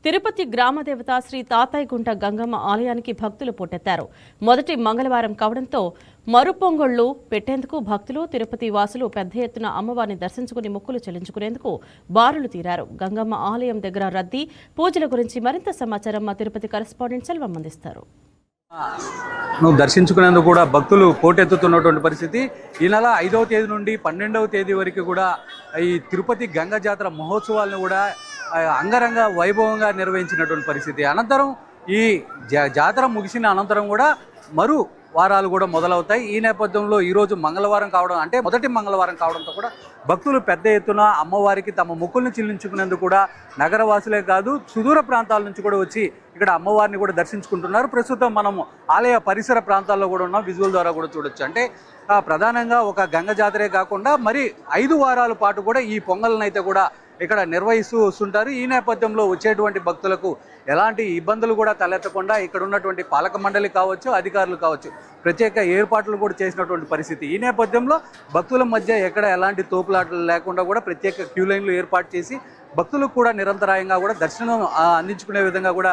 తిరుపతి గ్రామదేవత శ్రీ తాతయ్యగుంట గంగమ్మ ఆలయానికి భక్తులు పోటెత్తారు. మొదటి మంగళవారం కావడంతో మరుపొంగళ్లు పెట్టేందుకు భక్తులు తిరుపతి వాసులు పెద్ద ఎత్తున అమ్మవారిని దర్శించుకుని మొక్కులు చెల్లించుకునేందుకు బారులు తీరారు. గంగమ్మ ఆలయం దగ్గర రద్దీ, పూజల గురించి మరింత సమాచారం మా తిరుపతి కరెస్పాండెంట్ సెల్వం అందిస్తారు. దర్శించుకునేందుకు కూడా భక్తులు పోటెత్తుతున్నటువంటి పరిస్థితి. ఈ నెల 5వ తేదీ నుండి 12వ తేదీ వరకు కూడా ఈ తిరుపతి గంగ జాతర మహోత్సవాలను కూడా అంగరంగ వైభవంగా నిర్వహించినటువంటి పరిస్థితి. అనంతరం ఈ జాతర ముగిసిన అనంతరం కూడా మరో వారాలు కూడా మొదలవుతాయి. ఈ నేపథ్యంలో ఈరోజు మంగళవారం కావడం, అంటే మొదటి మంగళవారం కావడంతో కూడా భక్తులు పెద్ద ఎత్తున అమ్మవారికి తమ మొక్కులను చెల్లించుకునేందుకు కూడా నగరవాసులే కాదు సుదూర ప్రాంతాల నుంచి కూడా వచ్చి ఇక్కడ అమ్మవారిని కూడా దర్శించుకుంటున్నారు. ప్రస్తుతం మనము ఆలయ పరిసర ప్రాంతాల్లో కూడా ఉన్నాం, విజువల్ ద్వారా కూడా చూడొచ్చు. అంటే ప్రధానంగా ఒక గంగ జాతరే కాకుండా మరి 5 వారాల పాటు కూడా ఈ పొంగల్ని అయితే కూడా ఇక్కడ నిర్వహిస్తూ వస్తుంటారు. ఈ నేపథ్యంలో వచ్చేటువంటి భక్తులకు ఎలాంటి ఇబ్బందులు కూడా తలెత్తకుండా ఇక్కడ ఉన్నటువంటి పాలక మండలి కావచ్చు, అధికారులు కావచ్చు, ప్రత్యేక ఏర్పాట్లు కూడా చేసినటువంటి పరిస్థితి. ఈ నేపథ్యంలో భక్తుల మధ్య ఎక్కడ ఎలాంటి తోపులాటలు లేకుండా కూడా ప్రత్యేక క్యూ లైన్లు ఏర్పాటు చేసి భక్తులకు కూడా నిరంతరాయంగా కూడా దర్శనం అందించుకునే విధంగా కూడా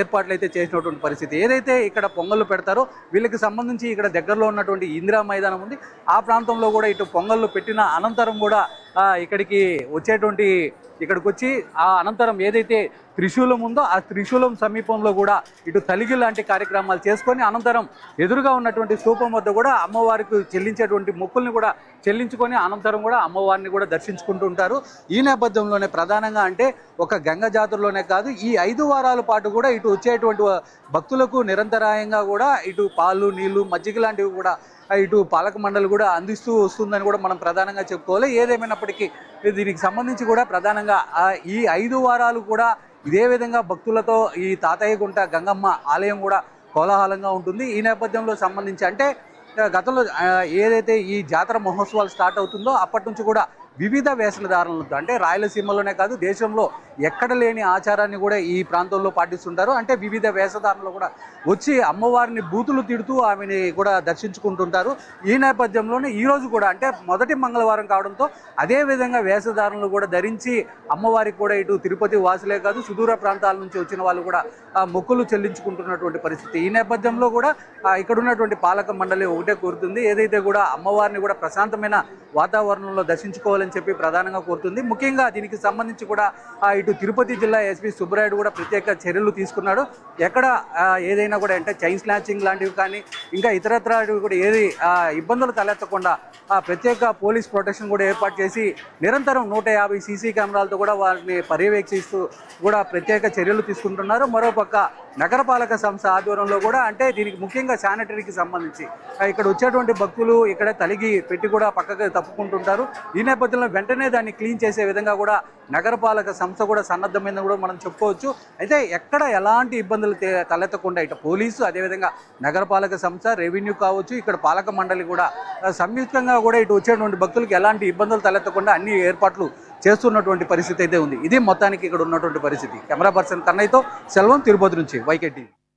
ఏర్పాట్లు అయితే చేసినటువంటి పరిస్థితి. ఏదైతే ఇక్కడ పొంగళ్ళు పెడతారో వీళ్ళకి సంబంధించి ఇక్కడ దగ్గరలో ఉన్నటువంటి ఇందిరా మైదానం ఉంది, ఆ ప్రాంతంలో కూడా ఇటు పొంగళ్ళు పెట్టిన అనంతరం కూడా ఇక్కడికి వచ్చి ఆ అనంతరం ఏదైతే త్రిశూలం ఉందో ఆ త్రిశూలం సమీపంలో కూడా ఇటు తలిగి లాంటి కార్యక్రమాలు చేసుకొని అనంతరం ఎదురుగా ఉన్నటువంటి స్తూపం వద్ద కూడా అమ్మవారికి చెల్లించేటువంటి మొక్కుల్ని కూడా చెల్లించుకొని అనంతరం కూడా అమ్మవారిని కూడా దర్శించుకుంటూ ఉంటారు. ఈ నేపథ్యంలోనే ప్రధానంగా అంటే ఒక గంగ జాతరలోనే కాదు, ఈ 5 వారాల పాటు కూడా ఇటు వచ్చేటువంటి భక్తులకు నిరంతరాయంగా కూడా ఇటు పాలు, నీళ్లు, మజ్జిగ లాంటివి కూడా ఇటు పాలక మండలి కూడా అందిస్తూ వస్తుందని కూడా మనం ప్రధానంగా చెప్పుకోవాలి. ఏదేమైనప్పటికీ దీనికి సంబంధించి కూడా ప్రధానంగా ఈ 5 వారాలు కూడా ఇదే విధంగా భక్తులతో ఈ తాతయ్యగుంట గంగమ్మ ఆలయం కూడా కోలాహలంగా ఉంటుంది. ఈ నేపథ్యంలో సంబంధించి అంటే గతంలో ఏదైతే ఈ జాతర మహోత్సవాలు స్టార్ట్ అవుతుందో అప్పటి నుంచి కూడా వివిధ వేషధారణలతో, అంటే రాయలసీమలోనే కాదు దేశంలో ఎక్కడ లేని ఆచారాన్ని కూడా ఈ ప్రాంతంలో పాటిస్తుంటారు. అంటే వివిధ వేషధారణలు కూడా వచ్చి అమ్మవారిని బూతులు తిడుతూ ఆమెని కూడా దర్శించుకుంటుంటారు. ఈ నేపథ్యంలోనే ఈరోజు కూడా అంటే మొదటి మంగళవారం కావడంతో అదే విధంగా వేషధారణలు కూడా ధరించి అమ్మవారికి కూడా ఇటు తిరుపతి వాసులే కాదు సుదూర ప్రాంతాల నుంచి వచ్చిన వాళ్ళు కూడా మొక్కులు చెల్లించుకుంటున్నటువంటి పరిస్థితి. ఈ నేపథ్యంలో కూడా ఇక్కడ ఉన్నటువంటి పాలక మండలి ఒకటే కోరుతుంది, ఏదైతే కూడా అమ్మవారిని కూడా ప్రశాంతమైన వాతావరణంలో దర్శించుకోవాలని చెప్పి ప్రధానంగా కోరుతుంది. ముఖ్యంగా దీనికి సంబంధించి కూడా ఇటు తిరుపతి జిల్లా ఎస్పీ సుబ్బరాయుడు కూడా ప్రత్యేక చర్యలు తీసుకున్నాడు. ఎక్కడ ఏదైనా కూడా అంటే చైన్ స్నాచింగ్ లాంటివి కానీ ఇంకా ఇతరత్ర కూడా ఏది ఇబ్బందులు తలెత్తకుండా ప్రత్యేక పోలీస్ ప్రొటెక్షన్ కూడా ఏర్పాటు చేసి నిరంతరం 150 సీసీ కెమెరాలతో కూడా వారిని పర్యవేక్షిస్తూ కూడా ప్రత్యేక చర్యలు తీసుకుంటున్నారు. మరోపక్క నగరపాలక సంస్థ ఆధ్వర్యంలో కూడా అంటే దీనికి ముఖ్యంగా శానిటరీకి సంబంధించి ఇక్కడ వచ్చేటువంటి భక్తులు ఇక్కడ తలిగి పెట్టి కూడా పక్కకి తప్పుకుంటుంటారు. ఈ నేపథ్యంలో వెంటనే దాన్ని క్లీన్ చేసే విధంగా కూడా నగరపాలక సంస్థ కూడా సన్నద్ధమైందని కూడా మనం చెప్పుకోవచ్చు. అయితే ఎక్కడ ఎలాంటి ఇబ్బందులు తలెత్తకుండా ఇటు పోలీసు, అదేవిధంగా నగరపాలక సంస్థ, రెవెన్యూ కావచ్చు, ఇక్కడ పాలక మండలి కూడా సంయుక్తంగా కూడా ఇటు వచ్చేటువంటి భక్తులకు ఎలాంటి ఇబ్బందులు తలెత్తకుండా అన్ని ఏర్పాట్లు చేస్తున్నటువంటి పరిస్థితి అయితే ఉంది. ఇది మొత్తానికి ఇక్కడ ఉన్నటువంటి పరిస్థితి. కెమెరా పర్సన్ కన్నయ్యతో సెల్వం, తిరుపతి నుంచి YKTV.